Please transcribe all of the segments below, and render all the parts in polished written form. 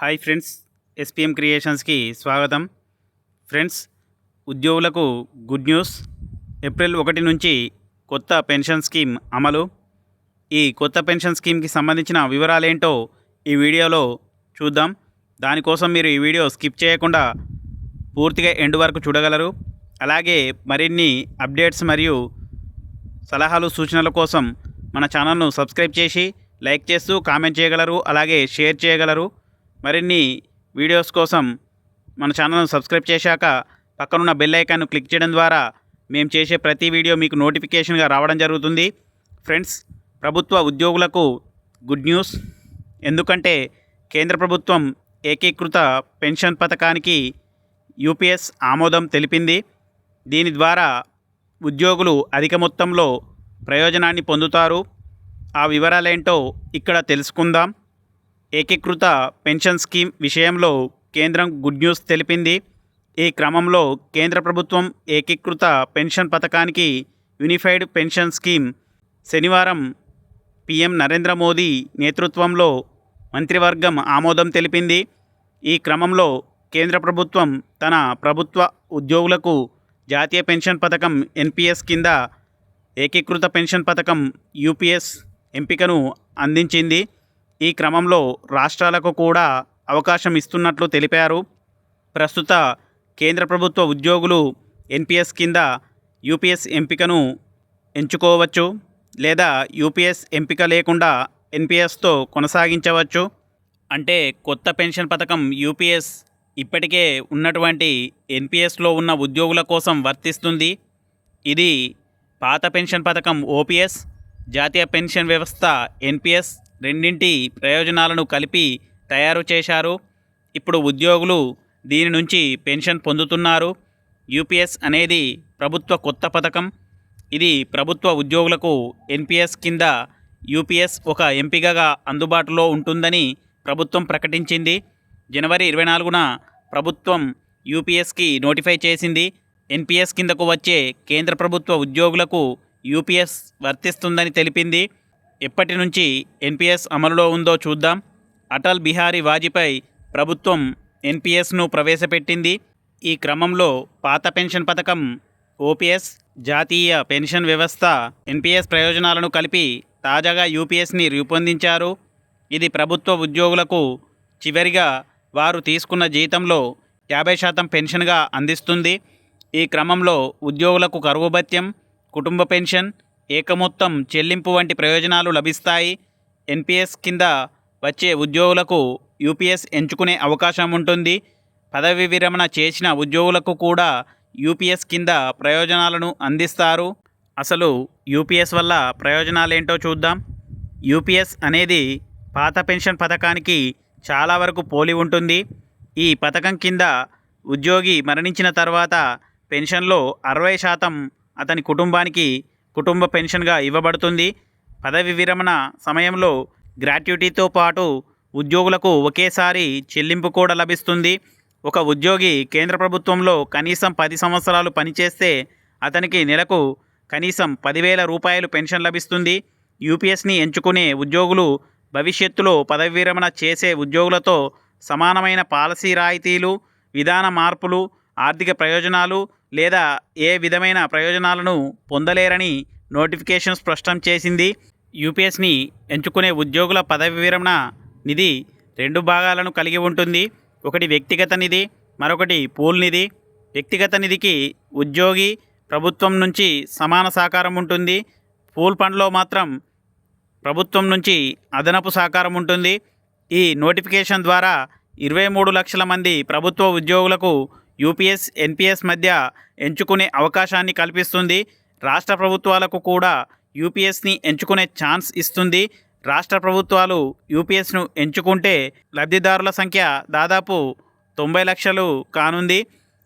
Hi friends, SPM క్రియేషన్స్కి స్వాగతం. Friends, ఉద్యోగులకు good news. April 1 నుంచి కొత్త పెన్షన్ స్కీమ్ అమలు. ఈ కొత్త పెన్షన్ స్కీమ్కి సంబంధించిన వివరాలేంటో ఈ వీడియోలో చూద్దాం. దానికోసం మీరు ఈ వీడియో స్కిప్ చేయకుండా పూర్తిగా ఎండ్ వరకు చూడగలరు. అలాగే మరిన్ని అప్డేట్స్ మరియు సలహాలు సూచనల కోసం మన ఛానల్ను సబ్స్క్రైబ్ చేసి లైక్ చేస్తూ కామెంట్ చేయగలరు. అలాగే షేర్ చేయగలరు. మరిన్ని వీడియోస్ కోసం మన ఛానల్ను సబ్స్క్రైబ్ చేశాక పక్కనున్న బెల్ ఐకాన్ను క్లిక్ చేయడం ద్వారా మేము చేసే ప్రతి వీడియో మీకు నోటిఫికేషన్గా రావడం జరుగుతుంది. ఫ్రెండ్స్, ప్రభుత్వ ఉద్యోగులకు గుడ్ న్యూస్. ఎందుకంటే కేంద్ర ప్రభుత్వం ఏకీకృత పెన్షన్ పథకానికి యూపీఎస్ ఆమోదం తెలిపింది. దీని ద్వారా ఉద్యోగులు అధిక మొత్తంలో ప్రయోజనాన్ని పొందుతారు. ఆ వివరాలేంటో ఇక్కడ తెలుసుకుందాం. ఏకీకృత పెన్షన్ స్కీమ్ విషయంలో కేంద్రం గుడ్ న్యూస్ తెలిపింది. ఈ క్రమంలో కేంద్ర ప్రభుత్వం ఏకీకృత పెన్షన్ పథకానికి యూనిఫైడ్ పెన్షన్ స్కీమ్ శనివారం పీఎం నరేంద్ర మోదీ నేతృత్వంలో మంత్రివర్గం ఆమోదం తెలిపింది. ఈ క్రమంలో కేంద్ర ప్రభుత్వం తన ప్రభుత్వ ఉద్యోగులకు జాతీయ పెన్షన్ పథకం ఎన్పీఎస్ కింద ఏకీకృత పెన్షన్ పథకం యూపీఎస్ ఎంపికను అందించింది. ఈ క్రమంలో రాష్ట్రాలకు కూడా అవకాశం ఇస్తున్నట్లు తెలిపారు. ప్రస్తుత కేంద్ర ప్రభుత్వ ఉద్యోగులు ఎన్పీఎస్ కింద యూపీఎస్ ఎంపికను ఎంచుకోవచ్చు, లేదా యూపీఎస్ ఎంపిక లేకుండా ఎన్పీఎస్తో కొనసాగించవచ్చు. అంటే కొత్త పెన్షన్ పథకం యూపీఎస్ ఇప్పటికే ఉన్నటువంటి ఎన్పీఎస్లో ఉన్న ఉద్యోగుల కోసం వర్తిస్తుంది. ఇది పాత పెన్షన్ పథకం ఓపీఎస్, జాతీయ పెన్షన్ వ్యవస్థ ఎన్పీఎస్ రెండింటి ప్రయోజనాలను కలిపి తయారు చేశారు. ఇప్పుడు ఉద్యోగులు దీని నుంచి పెన్షన్ పొందుతున్నారు. యూపీఎస్ అనేది ప్రభుత్వ కొత్త పథకం. ఇది ప్రభుత్వ ఉద్యోగులకు ఎన్పీఎస్ కింద యూపీఎస్ ఒక ఎంపికగా అందుబాటులో ఉంటుందని ప్రభుత్వం ప్రకటించింది. జనవరి 24న ప్రభుత్వం యూపీఎస్కి నోటిఫై చేసింది. ఎన్పీఎస్ కిందకు వచ్చే కేంద్ర ప్రభుత్వ ఉద్యోగులకు యూపీఎస్ వర్తిస్తుందని తెలిపింది. ఎప్పటి నుంచి ఎన్పీఎస్ అమలులో ఉందో చూద్దాం. అటల్ బిహారీ వాజ్పేయి ప్రభుత్వం ఎన్పీఎస్ను ప్రవేశపెట్టింది. ఈ క్రమంలో పాత పెన్షన్ పథకం ఓపీఎస్, జాతీయ పెన్షన్ వ్యవస్థ ఎన్పీఎస్ ప్రయోజనాలను కలిపి తాజాగా యూపీఎస్ని రూపొందించారు. ఇది ప్రభుత్వ ఉద్యోగులకు చివరిగా వారు తీసుకున్న జీతంలో 50% పెన్షన్గా అందిస్తుంది. ఈ క్రమంలో ఉద్యోగులకు కరువు భత్యం, కుటుంబ పెన్షన్, ఏకమొత్తం చెల్లింపు వంటి ప్రయోజనాలు లభిస్తాయి. ఎన్పీఎస్ కింద వచ్చే ఉద్యోగులకు యూపీఎస్ ఎంచుకునే అవకాశం ఉంటుంది. పదవి విరమణ చేసిన ఉద్యోగులకు కూడా యూపీఎస్ కింద ప్రయోజనాలను అందిస్తారు. అసలు యూపీఎస్ వల్ల ప్రయోజనాలేంటో చూద్దాం. యూపీఎస్ అనేది పాత పెన్షన్ పథకానికి చాలా వరకు పోలి ఉంటుంది. ఈ పథకం కింద ఉద్యోగి మరణించిన తర్వాత పెన్షన్లో 60% అతని కుటుంబానికి కుటుంబ పెన్షన్గా ఇవ్వబడుతుంది. పదవి విరమణ సమయంలో గ్రాట్యుటీతో పాటు ఉద్యోగులకు ఒకేసారి చెల్లింపు కూడా లభిస్తుంది. ఒక ఉద్యోగి కేంద్ర ప్రభుత్వంలో కనీసం 10 సంవత్సరాలు పనిచేస్తే అతనికి నెలకు కనీసం 10,000 రూపాయలు పెన్షన్ లభిస్తుంది. యూపీఎస్ని ఎంచుకునే ఉద్యోగులు భవిష్యత్తులో పదవి విరమణ చేసే ఉద్యోగులతో సమానమైన పాలసీ రాయితీలు, విధాన మార్పులు, ఆర్థిక ప్రయోజనాలు లేదా ఏ విధమైన ప్రయోజనాలను పొందలేరని నోటిఫికేషన్ స్పష్టం చేసింది. యూపీఎస్ని ఎంచుకునే ఉద్యోగుల పదవి విరమణ నిధి 2 భాగాలను కలిగి ఉంటుంది. ఒకటి వ్యక్తిగత నిధి, మరొకటి పూల్ నిధి. వ్యక్తిగత నిధికి ఉద్యోగి, ప్రభుత్వం నుంచి సమాన సహకారం ఉంటుంది. పూల్ ఫండ్లో మాత్రం ప్రభుత్వం నుంచి అదనపు సహకారం ఉంటుంది. ఈ నోటిఫికేషన్ ద్వారా 23 లక్షల మంది ప్రభుత్వ ఉద్యోగులకు యూపీఎస్, ఎన్పీఎస్ మధ్య ఎంచుకునే అవకాశాన్ని కల్పిస్తుంది. రాష్ట్ర ప్రభుత్వాలకు కూడా యూపీఎస్ని ఎంచుకునే ఛాన్స్ ఇస్తుంది. రాష్ట్ర ప్రభుత్వాలు యూపీఎస్ను ఎంచుకుంటే లబ్ధిదారుల సంఖ్య దాదాపు 90 లక్షలు కానుంది.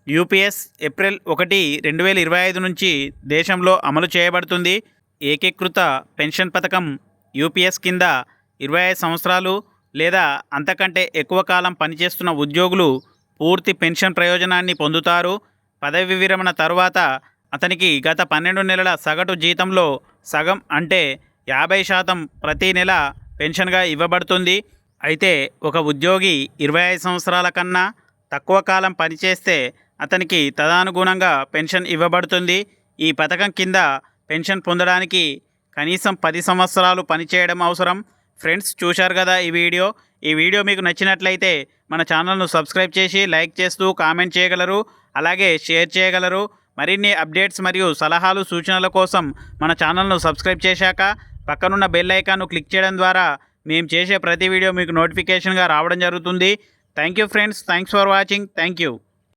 యూపీఎస్ ఏప్రిల్ 1, 2025 నుంచి దేశంలో అమలు చేయబడుతుంది. ఏకీకృత పెన్షన్ పథకం యూపీఎస్ కింద 25 సంవత్సరాలు లేదా అంతకంటే ఎక్కువ కాలం పనిచేస్తున్న ఉద్యోగులు పూర్తి పెన్షన్ ప్రయోజనాన్ని పొందుతారు. పదవి విరమణ తరువాత అతనికి గత 12 నెలల సగటు జీతంలో సగం అంటే 50% ప్రతి నెల పెన్షన్గా ఇవ్వబడుతుంది. అయితే ఒక ఉద్యోగి 25 సంవత్సరాల కన్నా తక్కువ కాలం పనిచేస్తే అతనికి తదనుగుణంగా పెన్షన్ ఇవ్వబడుతుంది. ఈ పథకం కింద పెన్షన్ పొందడానికి కనీసం 10 సంవత్సరాలు పనిచేయడం అవసరం. ఫ్రెండ్స్, చూశారు కదా ఈ వీడియో మీకు నచ్చినట్లయితే మన ఛానల్ను సబ్స్క్రైబ్ చేసి లైక్ చేస్తూ కామెంట్ చేయగలరు, అలాగే షేర్ చేయగలరు. మరిన్ని అప్డేట్స్ మరియు సలహాలు సూచనల కోసం మన ఛానల్ను సబ్స్క్రైబ్ చేశాక పక్కనున్న బెల్ ఐకాన్ను క్లిక్ చేయడం ద్వారా మేము చేసే ప్రతి వీడియో మీకు నోటిఫికేషన్గా రావడం జరుగుతుంది. Thank you friends, thanks for watching. Thank you.